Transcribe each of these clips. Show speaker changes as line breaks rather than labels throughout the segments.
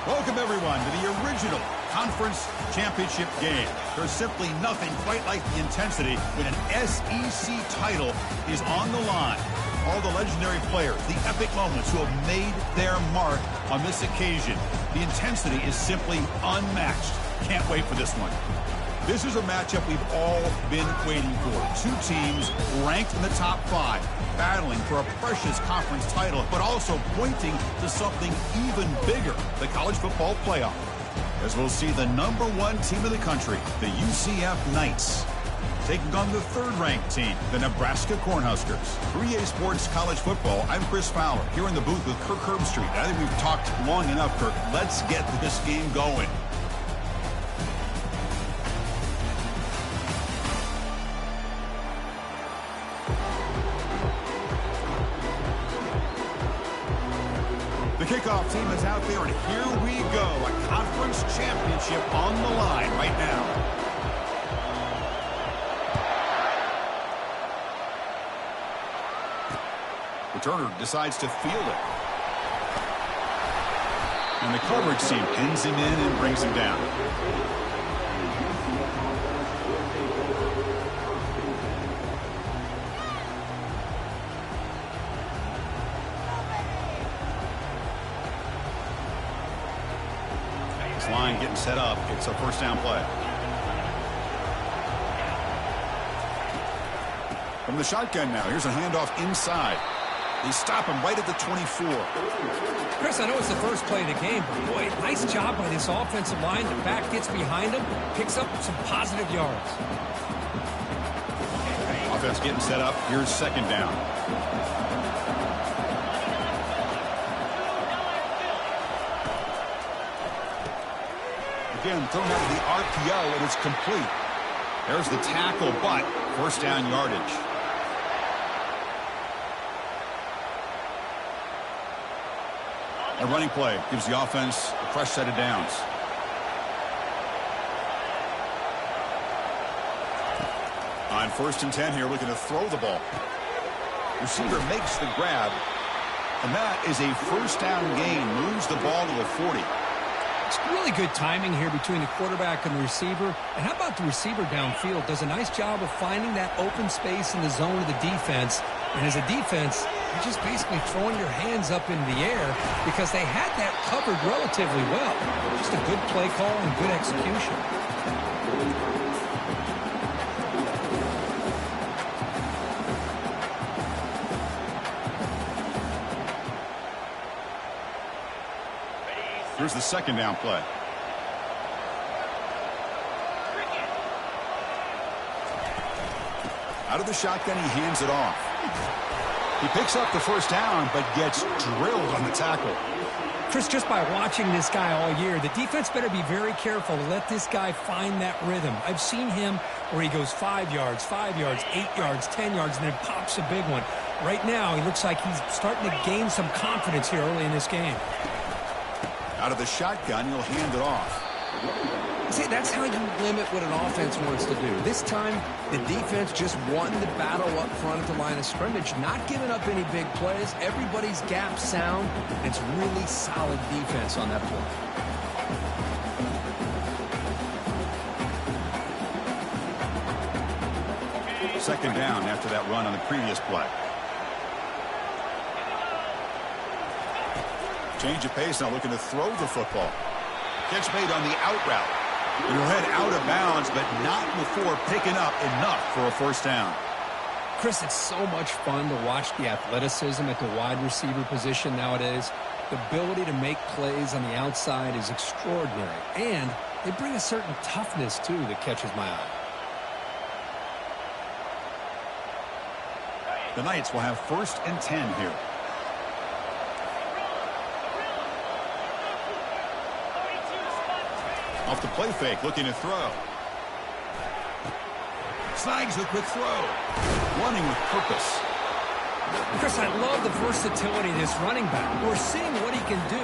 Welcome, everyone, to the original conference championship game. There's simply nothing quite like the intensity when an SEC title is on the line. All the legendary players, the epic moments who have made their mark on this occasion. The intensity is simply unmatched. Can't wait for this one. This is a matchup we've all been waiting for. Two teams ranked in the top 5, battling for a precious conference title, but also pointing to something even bigger, the college football playoff. As we'll see the #1 team in the country, the UCF Knights, taking on the 3rd-ranked team, the Nebraska Cornhuskers. For EA Sports College Football, I'm Chris Fowler, here in the booth with Kirk Herbstreit. I think we've talked long enough, Kirk. Let's get this game going. The kickoff team is out there, and here we go. A conference championship on the line right now. Returner decides to field it. And the coverage team pins him in and brings him down. Line getting set up. It's a first down play. From the shotgun now. Here's a handoff inside. They stop him right at the 24.
Chris, I know it's the first play of the game, but boy, nice job by this offensive line. The back gets behind him, picks up some positive yards.
Offense getting set up. Here's second down. Again, thrown out of the RPO, and it's complete. There's the tackle, but first down yardage. A running play gives the offense a fresh set of downs. On 1st and 10 here, looking to throw the ball. Receiver makes the grab, and that is a first down gain. Moves the ball to the 40.
It's really good timing here between the quarterback and the receiver. And how about the receiver downfield? Does a nice job of finding that open space in the zone of the defense. And as a defense, you're just basically throwing your hands up into the air because they had that covered relatively well. Just a good play call and good execution.
Here's the second down play. Out of the shotgun, he hands it off. He picks up the first down, but gets drilled on the tackle.
Chris, just by watching this guy all year, the defense better be very careful to let this guy find that rhythm. I've seen him where he goes 5 yards, 8 yards, 10 yards, and then pops a big one. Right now, he looks like he's starting to gain some confidence here early in this game.
Out of the shotgun, he'll hand it off.
See, that's how you limit what an offense wants to do. This time, the defense just won the battle up front at the line of scrimmage, not giving up any big plays. Everybody's gap sound. It's really solid defense on that play.
Second down after that run on the previous play. Change of pace now, looking to throw the football. Catch made on the out route. And he'll head out of bounds, but not before picking up enough for a first down.
Chris, it's so much fun to watch the athleticism at the wide receiver position nowadays. The ability to make plays on the outside is extraordinary. And they bring a certain toughness, too, that catches my eye.
The Knights will have 1st and 10 here. Off the play fake, looking to throw. Snags the quick throw. Running with purpose.
Chris, I love the versatility of this running back. We're seeing what he can do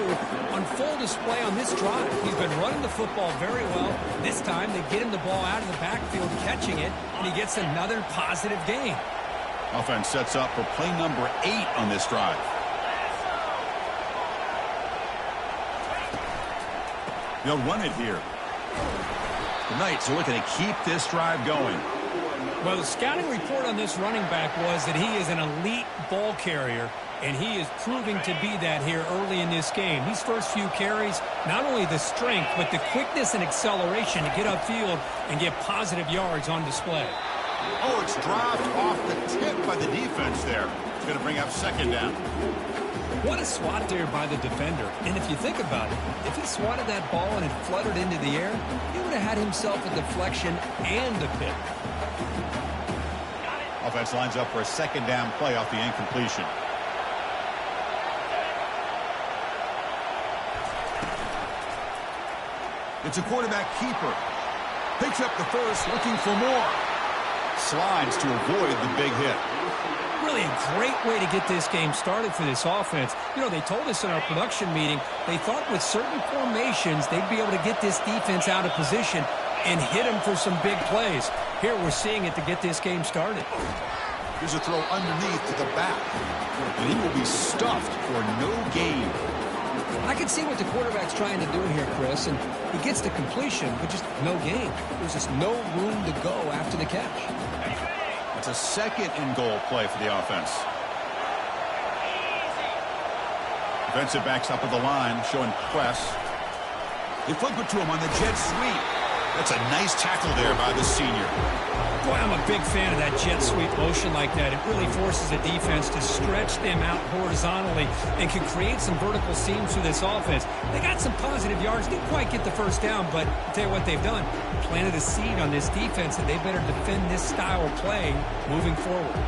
on full display on this drive. He's been running the football very well. This time, they get him the ball out of the backfield, catching it, and he gets another positive gain.
Offense sets up for play number 8 on this drive. They'll run it here. The Knights are looking to keep this drive going.
Well, the scouting report on this running back was that he is an elite ball carrier, and he is proving to be that here early in this game. These first few carries, not only the strength, but the quickness and acceleration to get upfield and get positive yards on display.
Oh, it's dropped off the tip by the defense there. It's going to bring up second down.
What a swat there by the defender. And if you think about it, if he swatted that ball and it fluttered into the air, he would have had himself a deflection and a pick.
Offense lines up for a second down play off the incompletion. It's a quarterback keeper. Picks up the first, looking for more. Slides to avoid the big hit.
Really a great way to get this game started for this offense. You know, they told us in our production meeting they thought with certain formations they'd be able to get this defense out of position and hit them for some big plays. Here we're seeing it to get this game started.
Here's a throw underneath to the back. And he will be stuffed for no gain.
I can see what the quarterback's trying to do here, Chris, and he gets the completion, but just no gain. There's just no room to go after the catch.
It's a second and goal play for the offense. Defensive backs up at the line, showing press. They flip it to him on the jet sweep. That's a nice tackle there by the senior.
Boy, I'm a big fan of that jet sweep motion like that. It really forces a defense to stretch them out horizontally and can create some vertical seams for this offense. They got some positive yards, didn't quite get the first down, but I'll tell you what they've done. Planted a seed on this defense, and they better defend this style of play moving forward.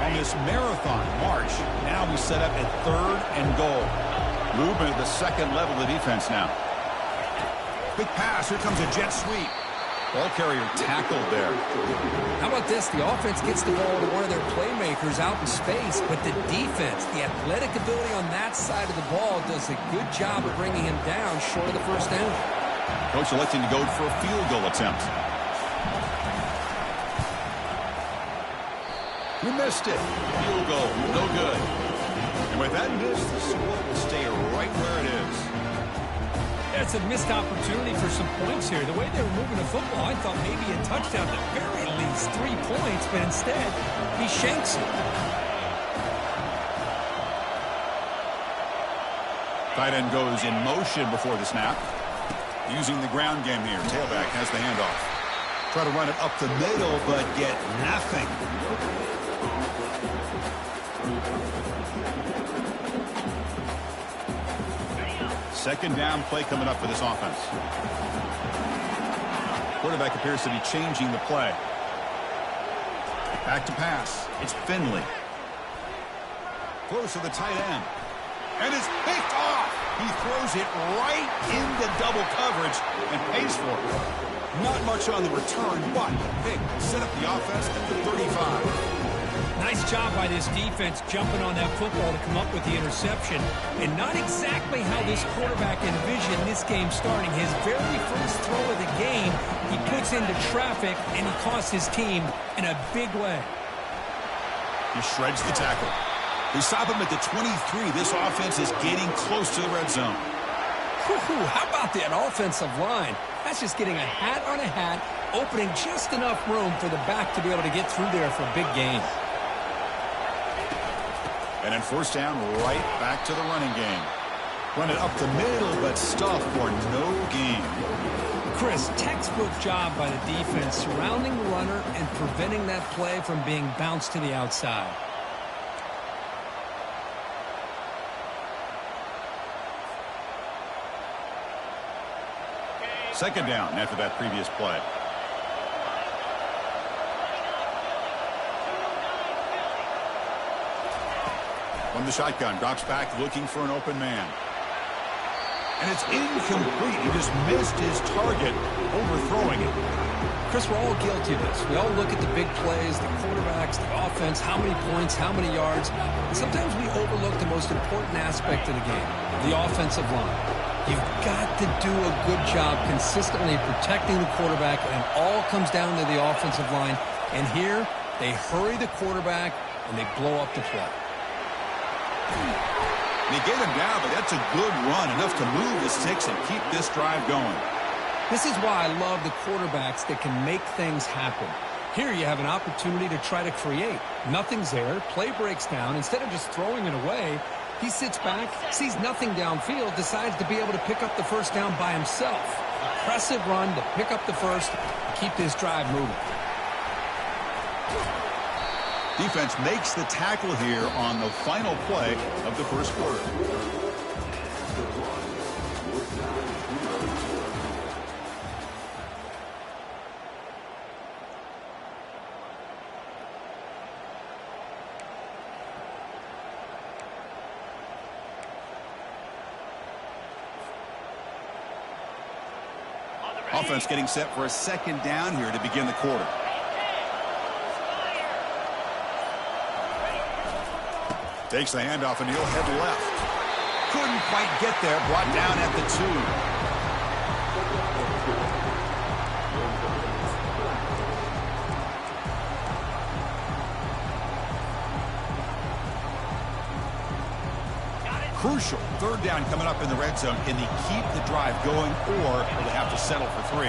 On this marathon march, now we set up at third and goal. Movement at the second level of the defense now. Quick pass, here comes a jet sweep. Ball carrier tackled there.
How about this? The offense gets the ball to one of their playmakers out in space, but the defense, the athletic ability on that side of the ball does a good job of bringing him down short of the first down.
Coach electing to go for a field goal attempt. He missed it. Field goal, no good. And with that miss, the score will stay right where it is.
It's a missed opportunity for some points here. The way they were moving the football, I thought maybe a touchdown, at the very least 3 points, but instead, he shanks it.
Tight end goes in motion before the snap. Using the ground game here. Tailback has the handoff. Try to run it up the middle, but get nothing. Second down play coming up for this offense. Quarterback appears to be changing the play. Back to pass. It's Finley. Close to the tight end. And it's picked off. He throws it right into double coverage and pays for it. Not much on the return, but the pick set up the offense at the 35.
Nice job by this defense jumping on that football to come up with the interception. And not exactly how this quarterback envisioned this game starting. His very first throw of the game, he puts into traffic, and he costs his team in a big way.
He shreds the tackle. They stop him at the 23. This offense is getting close to the red zone.
How about that offensive line? That's just getting a hat on a hat, opening just enough room for the back to be able to get through there for a big gain.
And then first down, right back to the running game. Run it up the middle, but stuffed for no gain.
Chris, textbook job by the defense surrounding the runner and preventing that play from being bounced to the outside.
Second down after that previous play. From the shotgun, drops back looking for an open man. And it's incomplete. He just missed his target, overthrowing it.
Chris, we're all guilty of this. We all look at the big plays, the quarterbacks, the offense, how many points, how many yards. And sometimes we overlook the most important aspect of the game, the offensive line. You've got to do a good job consistently protecting the quarterback, and it all comes down to the offensive line. And here, they hurry the quarterback, and they blow up the play.
They get him down, but that's a good run, enough to move the sticks and keep this drive going.
This is why I love the quarterbacks that can make things happen. Here you have an opportunity to try to create. Nothing's there. Play breaks down. Instead of just throwing it away, he sits back, sees nothing downfield, decides to be able to pick up the first down by himself. Impressive run to pick up the first and keep this drive moving.
Defense makes the tackle here on the final play of the first quarter. Offense getting set for a second down here to begin the quarter. Takes the handoff and he'll head left. Couldn't quite get there. Brought down at the 2. Crucial. Third down coming up in the red zone. Can they keep the drive going, or will they have to settle for 3?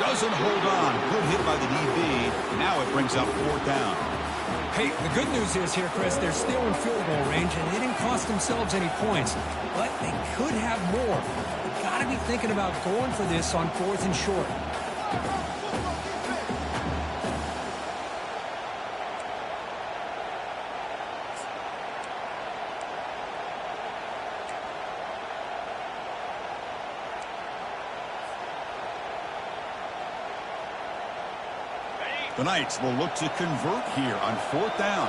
Doesn't hold on. Good hit by the DB. Now it brings up 4th down.
Hey, the good news is here, Chris, they're still in field goal range, and they didn't cost themselves any points. But they could have more. They've got to be thinking about going for this on 4th and short.
The Knights will look to convert here on 4th down.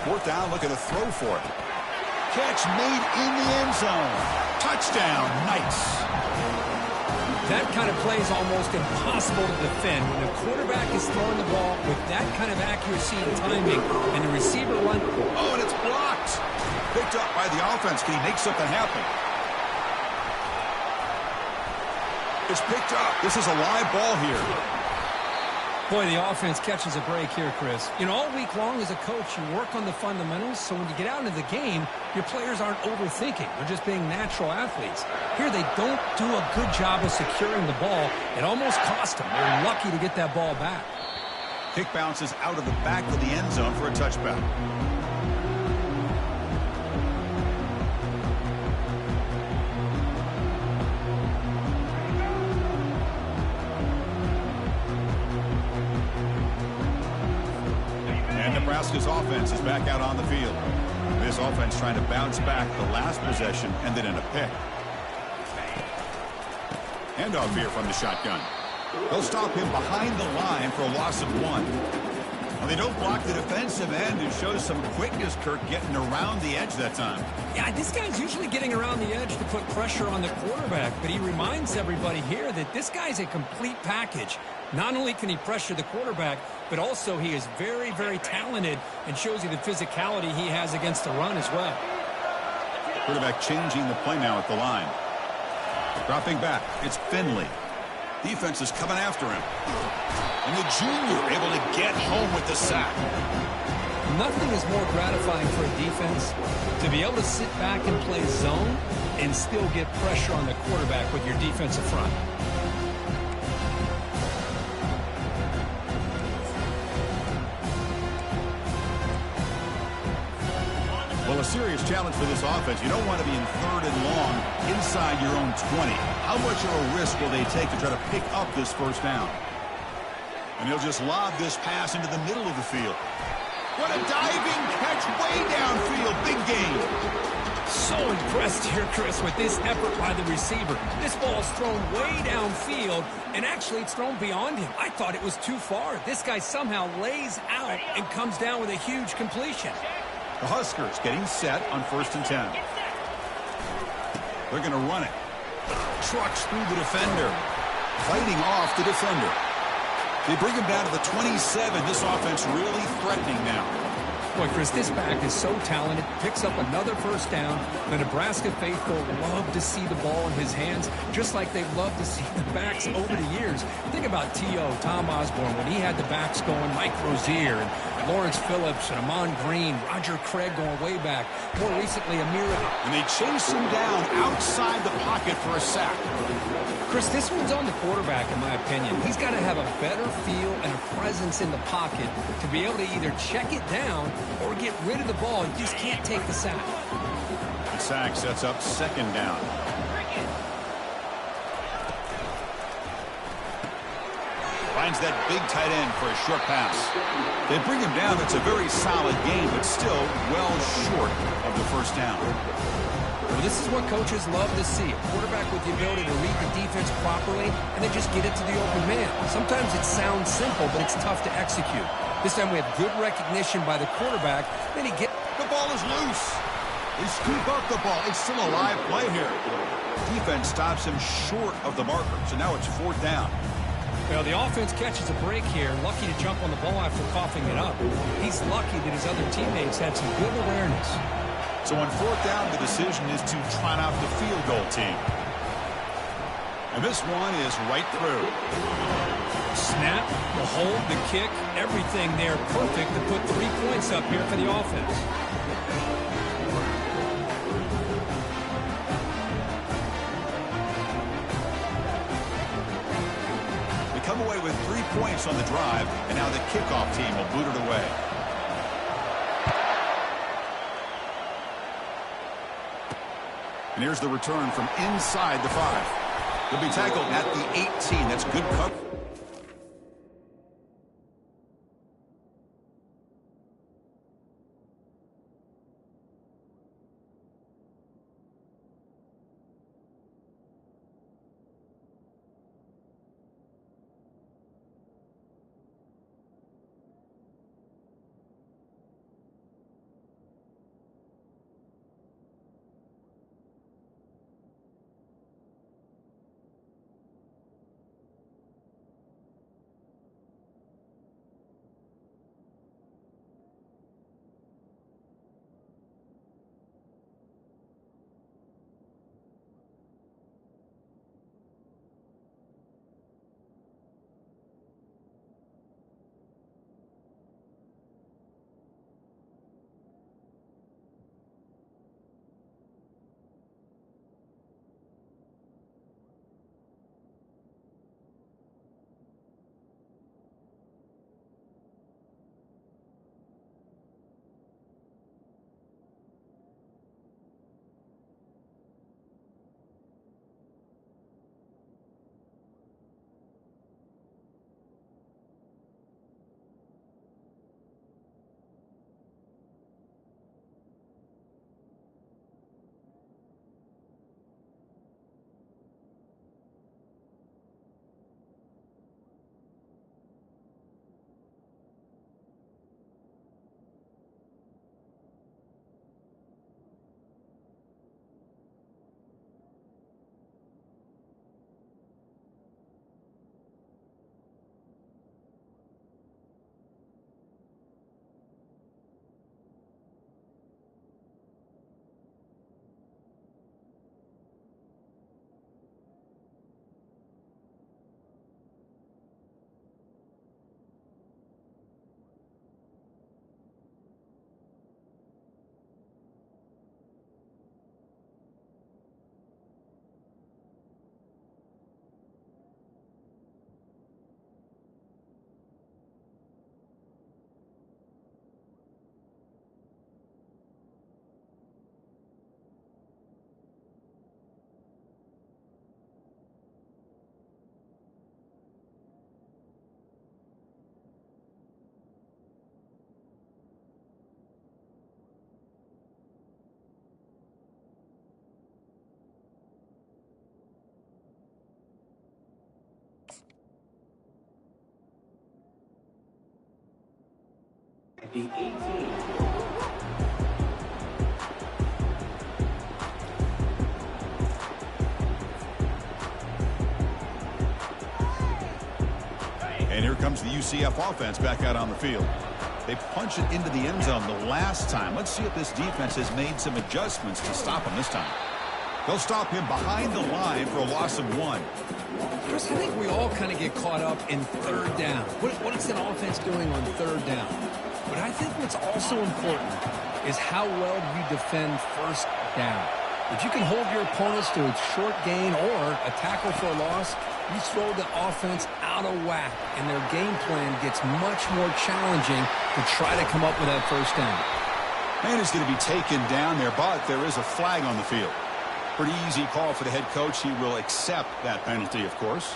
Fourth down, look at a throw for it. Catch made in the end zone. Touchdown, Knights.
That kind of play is almost impossible to defend when the quarterback is throwing the ball with that kind of accuracy and timing, and the receiver run.
Oh, and it's blocked. Picked up by the offense. Can he make something happen? It's picked up. This is a live ball here.
Boy, the offense catches a break here, Chris. You know, all week long as a coach, you work on the fundamentals, so when you get out into the game, your players aren't overthinking. They're just being natural athletes. Here, they don't do a good job of securing the ball. It almost cost them. They're lucky to get that ball back.
Kick bounces out of the back of the end zone for a touchback. Nebraska's offense is back out on the field. This offense trying to bounce back the last possession, ended in a pick. Handoff here from the shotgun. They'll stop him behind the line for a loss of 1. Well, they don't block the defensive end, who shows some quickness, Kirk, getting around the edge that time.
Yeah, this guy's usually getting around the edge to put pressure on the quarterback, but he reminds everybody here that this guy's a complete package. Not only can he pressure the quarterback, but also he is very, very talented and shows you the physicality he has against the run as well.
Quarterback changing the play now at the line. Dropping back, it's Finley. Defense is coming after him. And the junior able to get home with the sack.
Nothing is more gratifying for a defense to be able to sit back and play zone and still get pressure on the quarterback with your defensive front.
Well, a serious challenge for this offense. You don't want to be in 3rd and long inside your own 20. How much of a risk will they take to try to pick up this first down? And he'll just lob this pass into the middle of the field. What a diving catch way downfield. Big gain.
So impressed here, Chris, with this effort by the receiver. This ball's thrown way downfield, and actually it's thrown beyond him. I thought it was too far. This guy somehow lays out and comes down with a huge completion.
The Huskers getting set on 1st and 10. They're going to run it. Trucks through the defender. Fighting off the defender. They bring him down to the 27. This offense really threatening now.
Boy, Chris, this back is so talented, picks up another first down. The Nebraska faithful love to see the ball in his hands, just like they've loved to see the backs over the years. Think about T.O., Tom Osborne, when he had the backs going, Mike Rozier, and Lawrence Phillips, and Amon Green, Roger Craig going way back. More recently, Amir.
And they chase him down outside the pocket for a sack.
Chris, this one's on the quarterback, in my opinion. He's got to have a better feel and a presence in the pocket to be able to either check it down or get rid of the ball. You just can't take the sack.
The sack sets up second down. Finds that big tight end for a short pass. They bring him down. It's a very solid game, but still well short of the first down.
Well, this is what coaches love to see. A quarterback with the ability to read the defense properly and then just get it to the open man. Sometimes it sounds simple, but it's tough to execute. This time we have good recognition by the quarterback. Then he gets...
The ball is loose. They scoop up the ball. It's still a live play here. Defense stops him short of the marker, so now it's fourth down.
Well, the offense catches a break here. Lucky to jump on the ball after coughing it up. He's lucky that his other teammates had some good awareness.
So on fourth down, the decision is to trot out the field goal team. And this one is right through.
Snap, the hold, the kick, everything there perfect to put 3 points up here for the offense.
They come away with 3 points on the drive, and now the kickoff team will boot it away. And here's the return from inside the 5. He'll be tackled at the 18. That's good cover.
The 18.
And here comes the UCF offense back out on the field. They punched it into the end zone the last time. Let's see if this defense has made some adjustments to stop him this time. They'll stop him behind the line for a loss of 1.
Chris, I think we all kind of get caught up in third down. What is an offense doing on third down? But I think what's also important is how well you defend first down. If you can hold your opponents to a short gain or a tackle for a loss, you throw the offense out of whack, and their game plan gets much more challenging to try to come up with that first down.
Man is going to be taken down there, but there is a flag on the field. Pretty easy call for the head coach. He will accept that penalty, of course.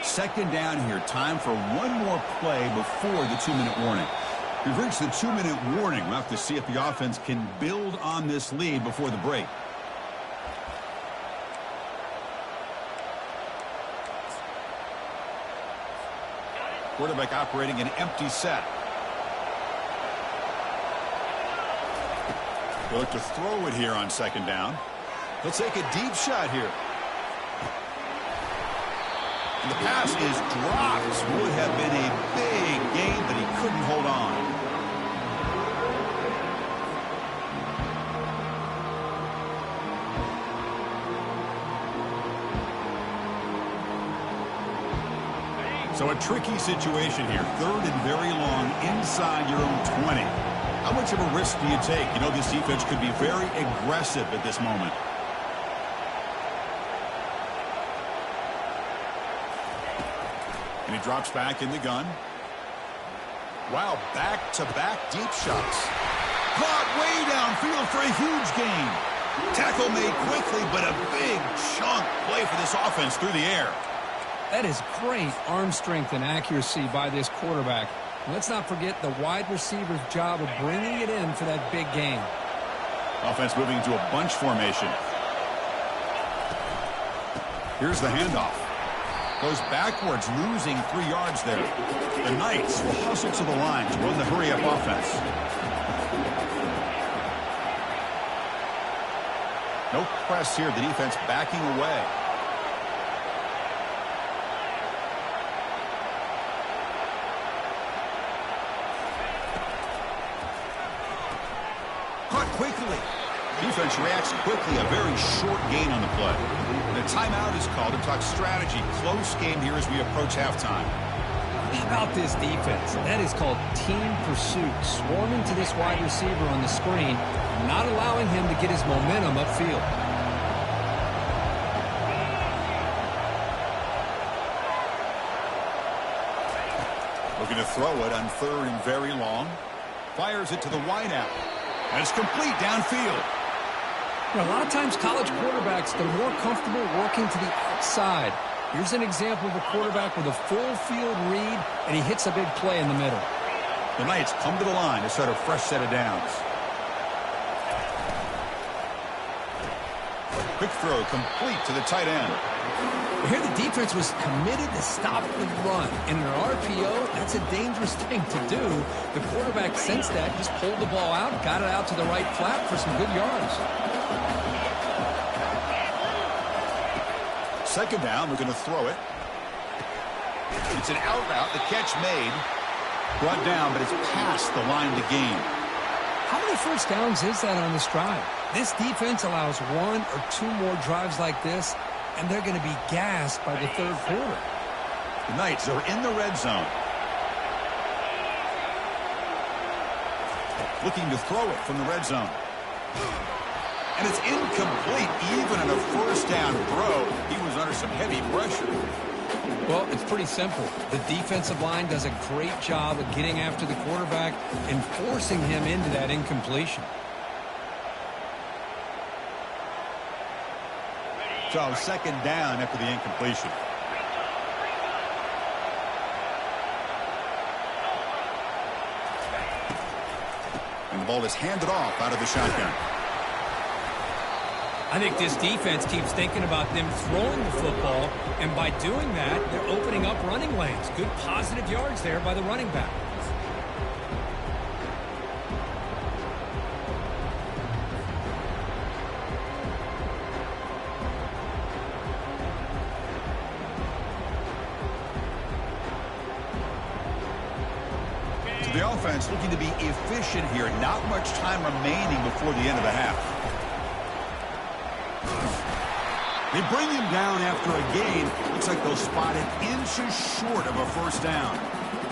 Second down here. Time for one more play before the 2-minute warning. We've reached the 2-minute warning. We'll have to see if the offense can build on this lead before the break. Quarterback operating an empty set. They'll look to throw it here on second down. He'll take a deep shot here. And the pass is dropped. Would have been a big gain, but he couldn't hold on. So a tricky situation here. Third and very long inside your own 20. How much of a risk do you take? You know, this defense could be very aggressive at this moment. And he drops back in the gun. Wow, back-to-back deep shots. Caught way downfield for a huge gain. Tackle made quickly, but a big chunk play for this offense through the air.
That is great arm strength and accuracy by this quarterback. Let's not forget the wide receiver's job of bringing it in for that big gain.
Offense moving into a bunch formation. Here's the handoff. Goes backwards, losing 3 yards there. The Knights will hustle to the line to run the hurry-up offense. No press here. The defense backing away. Caught quickly. Defense reacts quickly. A very short gain on the play. And a timeout is called to talk strategy. Close game here as we approach halftime.
How about this defense? That is called team pursuit. Swarming to this wide receiver on the screen, not allowing him to get his momentum upfield.
Looking to throw it on third and very long. Fires it to the wideout. And it's complete downfield.
A lot of times college quarterbacks, they're more comfortable working to the outside. Here's an example of a quarterback with a full field read, and he hits a big play in the middle.
The Knights come to the line to start a fresh set of downs. Quick throw complete to the tight end.
Here the defense was committed to stop the run. In an RPO, that's a dangerous thing to do. The quarterback sensed that, just pulled the ball out, got it out to the right flat for some good yards.
Second down, we're going to throw it. It's an out route, the catch made. Brought down, but it's past the line to gain.
How many first downs is that on this drive? This defense allows 1 or 2 more drives like this, and they're going to be gassed by the third quarter.
The Knights are in the red zone. Looking to throw it from the red zone. And it's incomplete. Even on a first down throw, he was under some heavy pressure.
Well, it's pretty simple. The defensive line does a great job of getting after the quarterback and forcing him into that incompletion.
So second down after the incompletion. And the ball is handed off out of the shotgun.
I think this defense keeps thinking about them throwing the football, and by doing that, they're opening up running lanes. Good positive yards there by the running back.
The offense looking to be efficient here. Not much time remaining before the end of the half. They bring him down after a gain. Looks like they'll spot it inches short of a first down.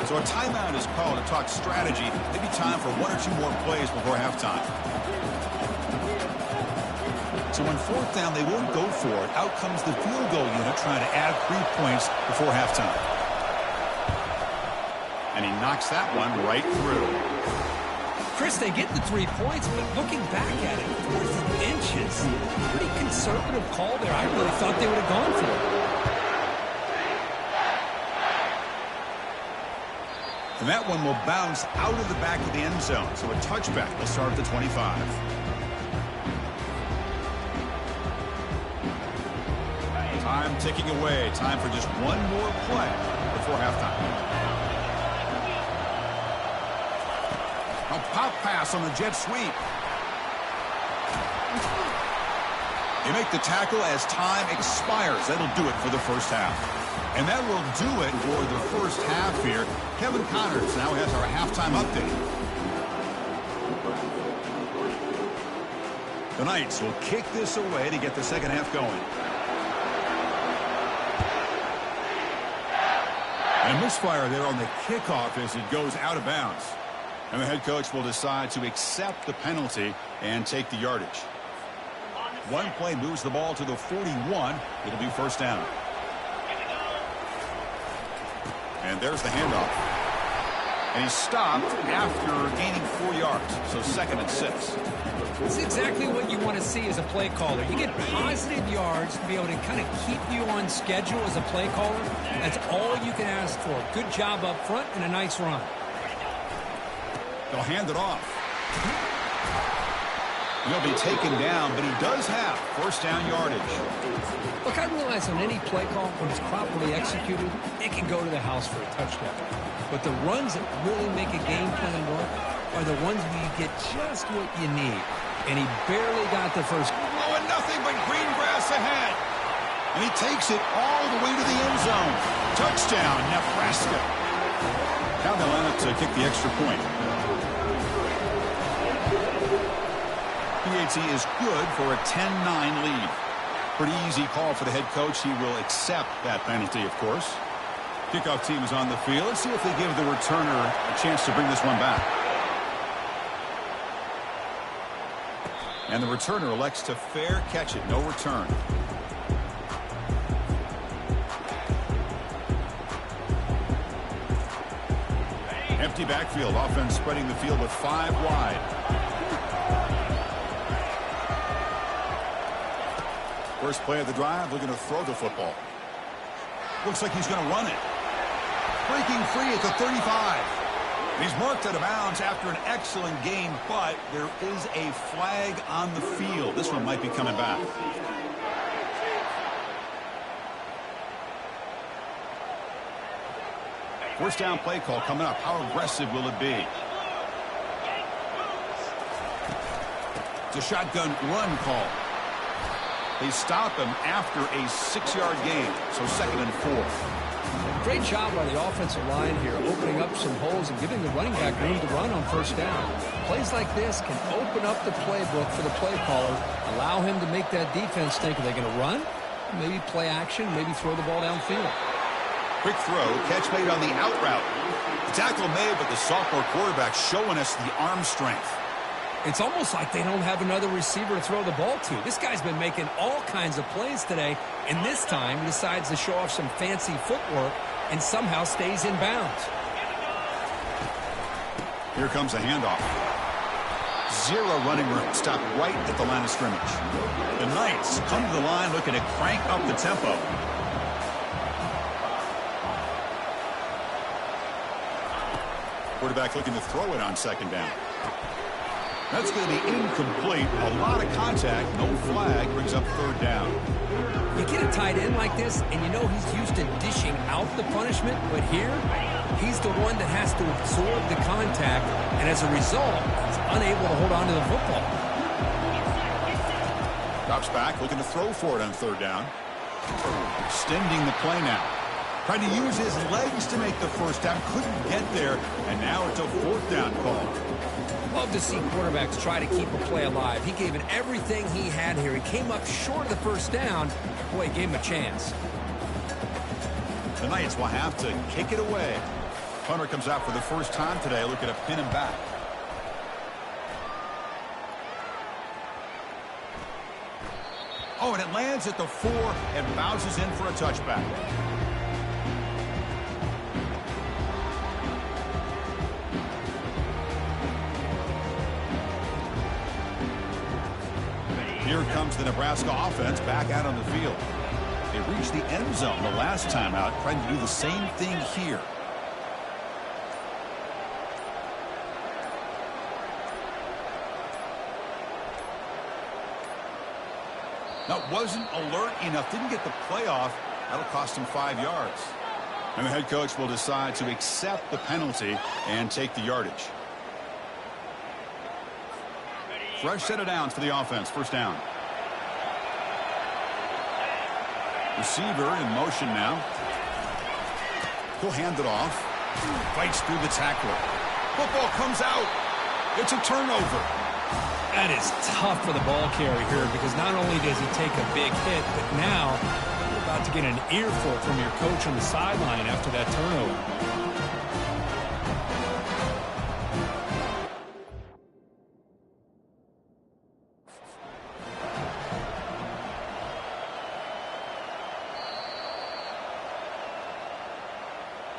So a timeout is called to talk strategy. Maybe time for one or two more plays before halftime. So on fourth down, they won't go for it. Out comes the field goal unit trying to add 3 points before halftime. And he knocks that one right through.
Chris, they get the 3 points, but looking back at it, 4th inches, pretty conservative call there. I really thought they would have gone for it.
And that one will bounce out of the back of the end zone. So a touchback will start at the 25. Time ticking away. Time for just one more play before halftime. A pop pass on the jet sweep. You make the tackle as time expires. That'll do it for the first half. And that will do it for the first half here. Kevin Connors now has our halftime update. The Knights will kick this away to get the second half going. And misfire there on the kickoff as it goes out of bounds. And the head coach will decide to accept the penalty and take the yardage. One play moves the ball to the 41. It'll be first down. And there's the handoff. And he's stopped after gaining 4 yards. So 2nd and 6.
It's exactly what you want to see as a play caller. You get positive yards to be able to kind of keep you on schedule as a play caller. That's all you can ask for. Good job up front and a nice run.
They'll hand it off. He'll be taken down, but he does have first down yardage.
Look, I realize on any play call, when it's properly executed, it can go to the house for a touchdown. But the runs that really make a game plan work are the ones where you get just what you need. And he barely got the first.
Oh, and nothing but green grass ahead. And he takes it all the way to the end zone. Touchdown, Nebraska. Now they'll line up to kick the extra point. PAT is good for a 10-9 lead. Pretty easy call for the head coach. He will accept that penalty, of course. Kickoff team is on the field. Let's see if they give the returner a chance to bring this one back. And the returner elects to fair catch it. No return. Empty backfield. Offense spreading the field with 5 wide. First play of the drive, looking to throw the football. Looks like he's going to run it. Breaking free at the 35. He's marked out of bounds after an excellent game, but there is a flag on the field. This one might be coming back. First down play call coming up. How aggressive will it be? It's a shotgun run call. They stop him after a 6-yard gain, so 2nd and 4.
Great job by the offensive line here, opening up some holes and giving the running back room to run on first down. Plays like this can open up the playbook for the play caller, allow him to make that defense think, are they going to run? Maybe play action, maybe throw the ball downfield.
Quick throw, catch made on the out route. The tackle made, but the sophomore quarterback showing us the arm strength.
It's almost like they don't have another receiver to throw the ball to. This guy's been making all kinds of plays today, and this time he decides to show off some fancy footwork and somehow stays in bounds.
Here comes a handoff. 0 running room. Stopped right at the line of scrimmage. The Knights come to the line looking to crank up the tempo. Quarterback looking to throw it on 2nd down. That's going to be incomplete. A lot of contact. No flag. Brings up 3rd down.
You get a tight end like this, and you know he's used to dishing out the punishment, but here, he's the one that has to absorb the contact, and as a result, he's unable to hold on to the football.
Drops back, looking to throw for it on 3rd down. Extending the play now. Tried to use his legs to make the first down. Couldn't get there. And now it's a 4th down call.
Love to see quarterbacks try to keep a play alive. He gave it everything he had here. He came up short of the first down. Boy, he gave him a chance.
The Knights will have to kick it away. Punter comes out for the first time today. Looking to pin him back. Oh, and it lands at the 4 and bounces in for a touchback. Here comes the Nebraska offense back out on the field. They reached the end zone the last time out, trying to do the same thing here. Now, wasn't alert enough, didn't get the play off. That'll cost him 5 yards. And the head coach will decide to accept the penalty and take the yardage. Fresh set of downs for the offense. First down. Receiver in motion now. He'll hand it off. Fights through the tackler. Football comes out. It's a turnover.
That is tough for the ball carrier here because not only does he take a big hit, but now you're about to get an earful from your coach on the sideline after that turnover.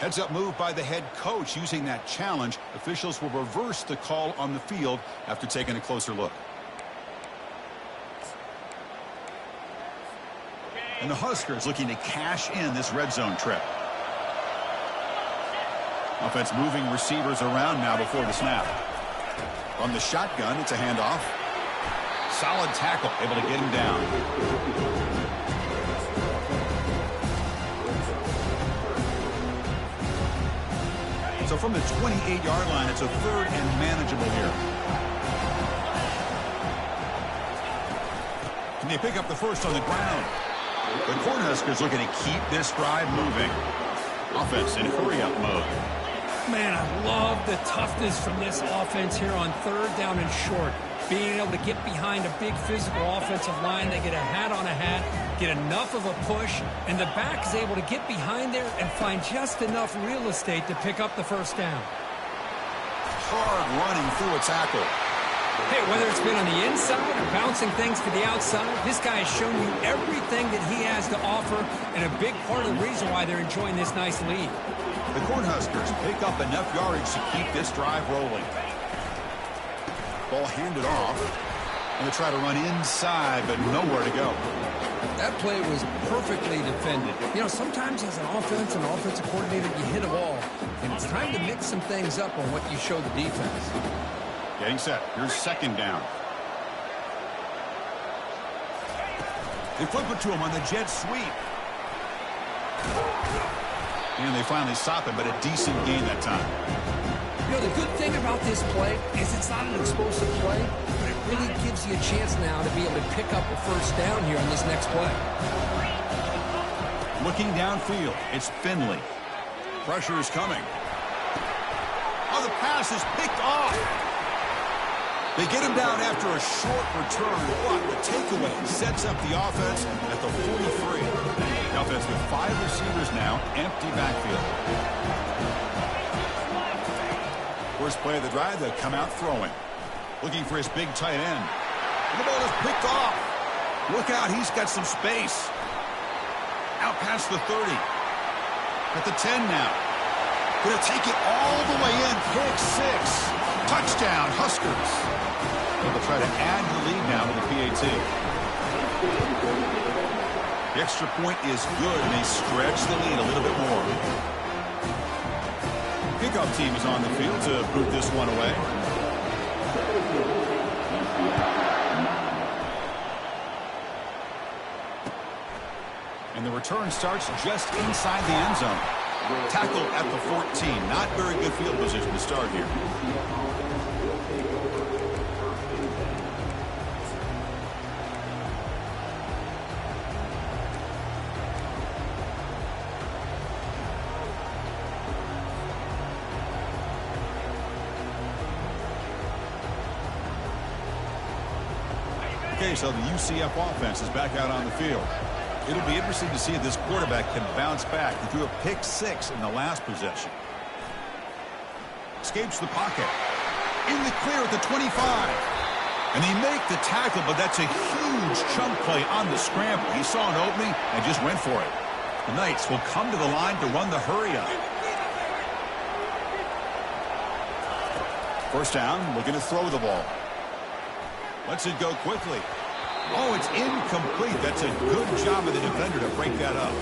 Heads up move by the head coach. Using that challenge, officials will reverse the call on the field after taking a closer look. And the Huskers looking to cash in this red zone trip. Offense moving receivers around now before the snap. On the shotgun, it's a handoff. Solid tackle, able to get him down. So from the 28-yard line, it's a 3rd and manageable here. Can they pick up the first on the ground? The Cornhuskers looking to keep this drive moving. Offense in hurry-up mode.
Man, I love the toughness from this offense here on 3rd down and short. Being able to get behind a big physical offensive line. They get a hat on a hat, get enough of a push, and the back is able to get behind there and find just enough real estate to pick up the first down.
Hard running through a tackle.
Hey, whether it's been on the inside or bouncing things to the outside, this guy has shown you everything that he has to offer, and a big part of the reason why they're enjoying this nice lead.
The Cornhuskers pick up enough yardage to keep this drive rolling. Ball handed off. And they try to run inside, but nowhere to go.
That play was perfectly defended. You know, sometimes as an offense and offensive coordinator, you hit a wall, and it's time to mix some things up on what you show the defense.
Getting set. Here's 2nd down. They flip it to him on the jet sweep. And they finally stop him, but a decent gain that time.
You know, the good thing about this play is it's not an explosive play, but it really gives you a chance now to be able to pick up a first down here on this next play.
Looking downfield, it's Finley. Pressure is coming. Oh, the pass is picked off. They get him down after a short return, but the takeaway sets up the offense at the 43. The offense with 5 receivers now, empty backfield. First play of the drive, they'll come out throwing. Looking for his big tight end. And the ball is picked off. Look out, he's got some space. Out past the 30. At the 10 now. Gonna take it all the way in. Pick 6. Touchdown, Huskers. They'll try to add the lead now with the PAT. The extra point is good, and they stretch the lead a little bit more. Kickoff team is on the field to boot this one away. And the return starts just inside the end zone. Tackle at the 14. Not very good field position to start here. Okay, so the UCF offense is back out on the field. It'll be interesting to see if this quarterback can bounce back. He threw a pick-6 in the last possession. Escapes the pocket. In the clear at the 25. And they make the tackle, but that's a huge chunk play on the scramble. He saw an opening and just went for it. The Knights will come to the line to run the hurry-up. First down, looking to throw the ball. Lets it go quickly. Oh, it's incomplete. That's a good job of the defender to break that up.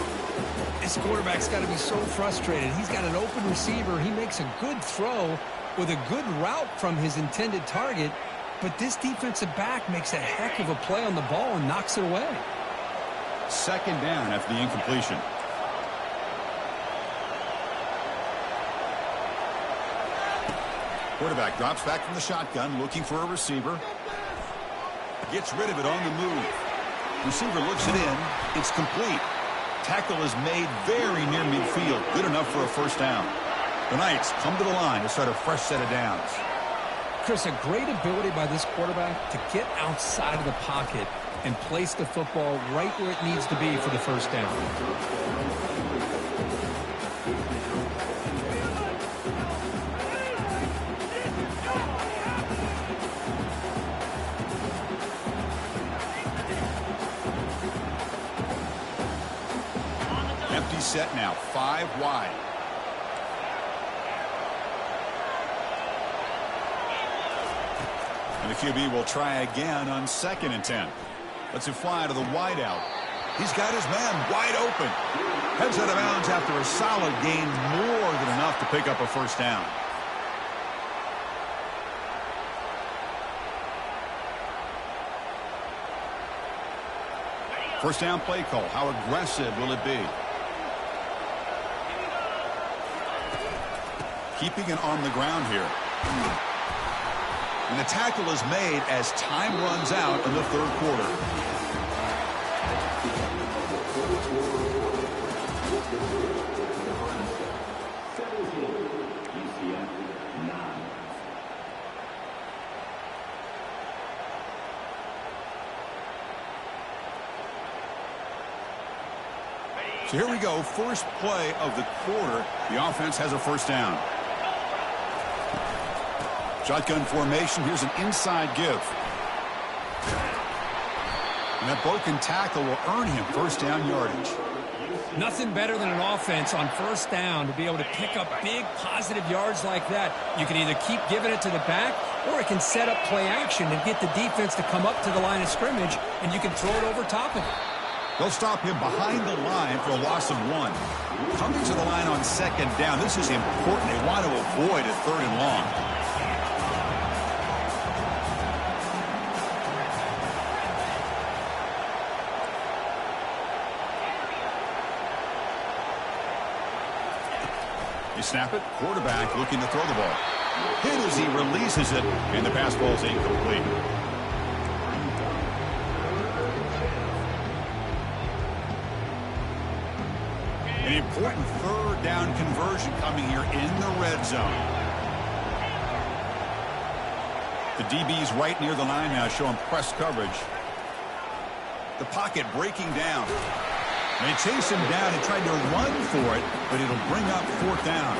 This quarterback's got to be so frustrated. He's got an open receiver. He makes a good throw with a good route from his intended target, but this defensive back makes a heck of a play on the ball and knocks it away.
Second down after the incompletion. Quarterback drops back from the shotgun, looking for a receiver. Gets rid of it on the move. Receiver looks it in. It's complete. Tackle is made very near midfield. Good enough for a first down. The Knights come to the line to start a fresh set of downs.
Chris, a great ability by this quarterback to get outside of the pocket and place the football right where it needs to be for the first down.
Empty set now, 5 wide. And the QB will try again on 2nd and 10. Lets it fly to the wideout. He's got his man wide open. Heads out of bounds after a solid gain, more than enough to pick up a first down. First down play call. How aggressive will it be? Keeping it on the ground here. And the tackle is made as time runs out in the third quarter. So here we go. First play of the quarter. The offense has a first down. Shotgun formation. Here's an inside give. And that broken tackle will earn him first down yardage.
Nothing better than an offense on first down to be able to pick up big positive yards like that. You can either keep giving it to the back, or it can set up play action and get the defense to come up to the line of scrimmage, and you can throw it over top of it.
They'll stop him behind the line for a loss of 1. Coming to the line on 2nd down. This is important. They want to avoid a 3rd and long. They snap it. Quarterback looking to throw the ball. Hit as he releases it, and the pass ball is incomplete. An important 3rd down conversion coming here in the red zone. The DB's right near the line now, showing press coverage. The pocket breaking down. And they chase him down and tried to run for it, but it'll bring up 4th down.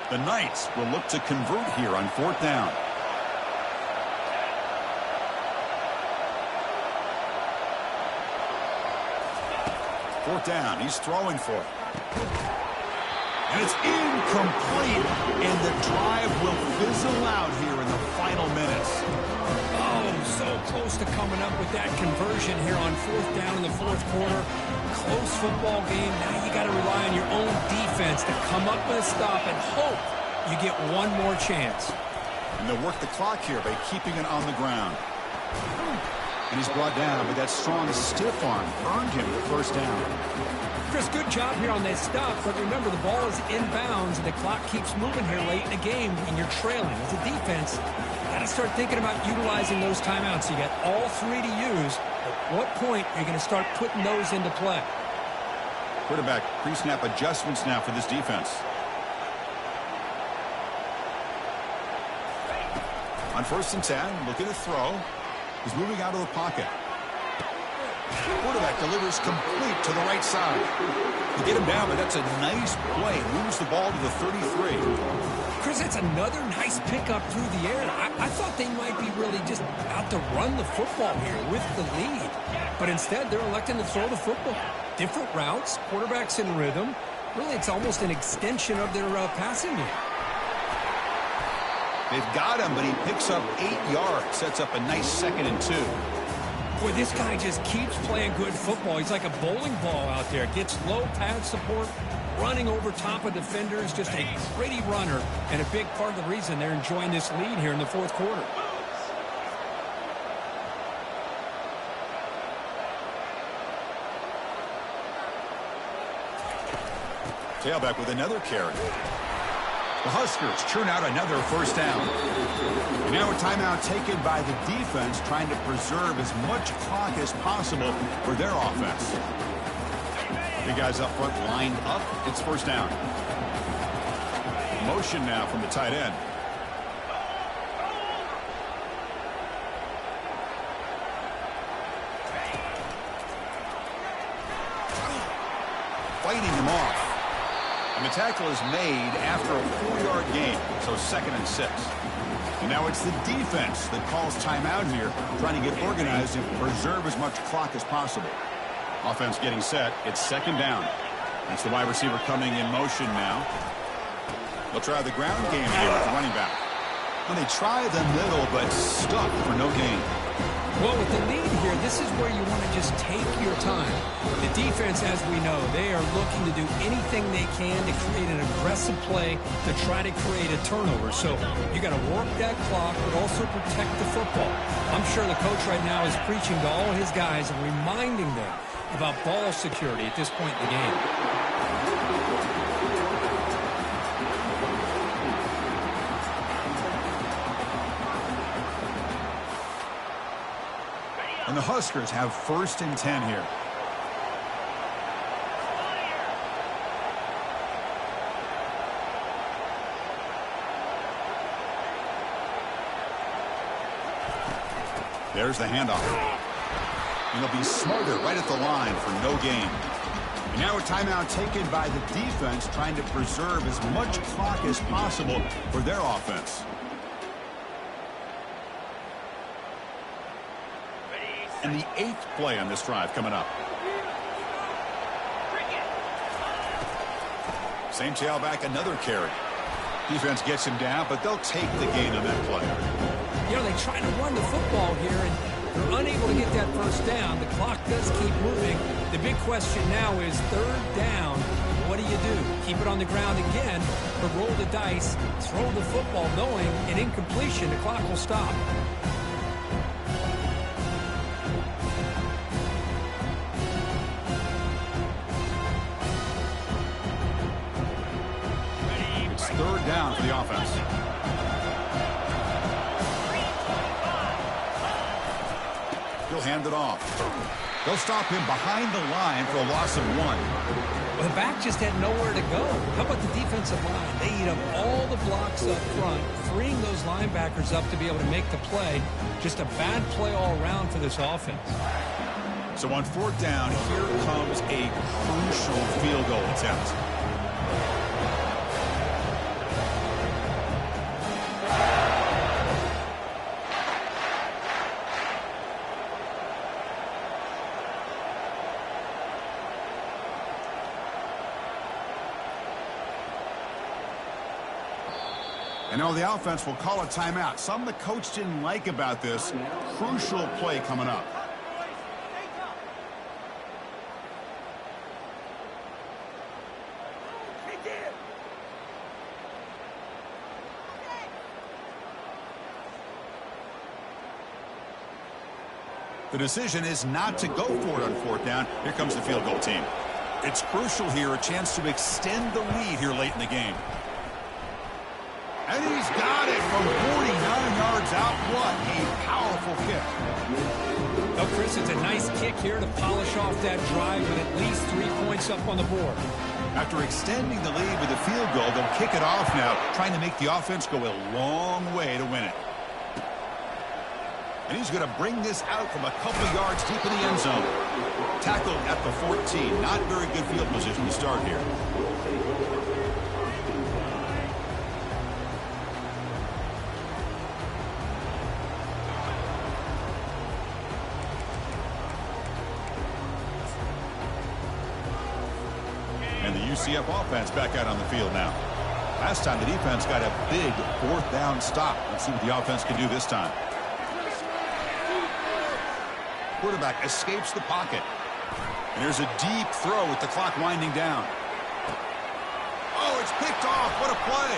The Knights will look to convert here on 4th down. Fourth down. He's throwing for it. And it's incomplete. And the drive will fizzle out here in the final minutes.
Oh, so close to coming up with that conversion here on 4th down in the 4th quarter. Close football game. Now you got to rely on your own defense to come up with a stop and hope you get one more chance.
And they'll work the clock here by keeping it on the ground. And he's brought down, but that strong stiff arm earned him the first down.
Chris, good job here on that stop, but remember the ball is inbounds and the clock keeps moving here late in the game and you're trailing. As a defense, you got to start thinking about utilizing those timeouts. You got all three to use. At what point are you going to start putting those into play?
Quarterback pre-snap adjustments now for this defense. On 1st and 10, looking to throw. He's moving out of the pocket. Quarterback delivers complete to the right side. They get him down, but that's a nice play. Moves the ball to the 33.
Chris, that's another nice pickup through the air. I thought they might be really just out to run the football here with the lead. But instead, they're electing to throw the football. Different routes, quarterbacks in rhythm. Really, it's almost an extension of their passing game.
They've got him, but he picks up 8 yards. Sets up a nice 2nd and 2.
Boy, this guy just keeps playing good football. He's like a bowling ball out there. Gets low pad support, running over top of defenders. Just a pretty runner, and a big part of the reason they're enjoying this lead here in the 4th quarter.
Tailback with another carry. The Huskers churn out another first down. And now a timeout taken by the defense, trying to preserve as much clock as possible for their offense. The guys up front lined up. It's first down. Motion now from the tight end. Fighting them off. And the tackle is made after a 4-yard gain, so 2nd and 6. And now it's the defense that calls timeout here, trying to get organized and preserve as much clock as possible. Offense getting set. It's 2nd down. That's the wide receiver coming in motion now. They'll try the ground game here with the running back. And they try the middle, but stuck for no gain.
Well, with the lead here, this is where you want to just take your time. The defense, as we know, they are looking to do anything they can to create an aggressive play to try to create a turnover. So you got to work that clock, but also protect the football. I'm sure the coach right now is preaching to all his guys and reminding them about ball security at this point in the game.
And the Huskers have 1st and 10 here. There's the handoff. And they'll be smarter right at the line for no gain. And now a timeout taken by the defense, trying to preserve as much clock as possible for their offense. And the 8th play on this drive coming up. Same tailback, another carry. Defense gets him down, but they'll take the gain on that play.
You know, they try to run the football here, and they're unable to get that first down. The clock does keep moving. The big question now is 3rd down. What do you do? Keep it on the ground again, or roll the dice, throw the football, knowing an incompletion, the clock will stop.
It's 3rd down for the offense. He'll hand it off. They'll stop him behind the line for a loss of 1.
Well, the back just had nowhere to go. How about the defensive line? They eat up all the blocks up front, freeing those linebackers up to be able to make the play. Just a bad play all around for this offense.
So on 4th down, here comes a crucial field goal attempt. And now the offense will call a timeout. Something the coach didn't like about this. Crucial play coming up. The decision is not to go for it on 4th down. Here comes the field goal team. It's crucial here, a chance to extend the lead here late in the game. And he's got it from 49 yards out. What a powerful kick.
Oh, Chris, it's a nice kick here to polish off that drive with at least 3 points up on the board.
After extending the lead with a field goal, they'll kick it off now, trying to make the offense go a long way to win it. And he's going to bring this out from a couple yards deep in the end zone. Tackled at the 14. Not very good field position to start here. And the UCF offense back out on the field now. Last time the defense got a big 4th down stop. Let's see what the offense can do this time. Quarterback escapes the pocket. And there's a deep throw with the clock winding down. Oh, it's picked off. What a play.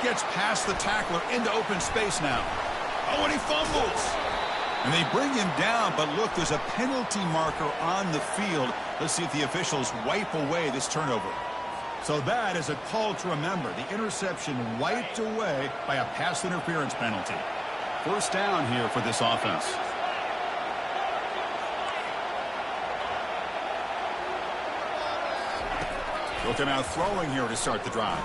Gets past the tackler into open space now. Oh, and he fumbles. And they bring him down, but look, there's a penalty marker on the field. Let's see if the officials wipe away this turnover. So that is a call to remember. The interception wiped away by a pass interference penalty. 1st down here for this offense. Looking out throwing here to start the drive.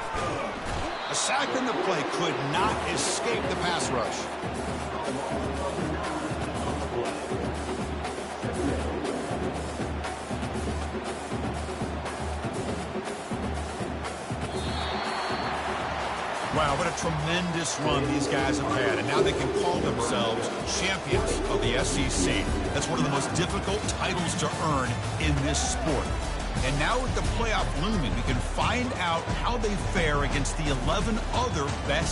A sack in the play could not escape the pass rush. Wow, what a tremendous run these guys have had. And now they can call themselves champions of the SEC. That's one of the most difficult titles to earn in this sport. And now with the playoff looming, we can find out how they fare against the 11 other best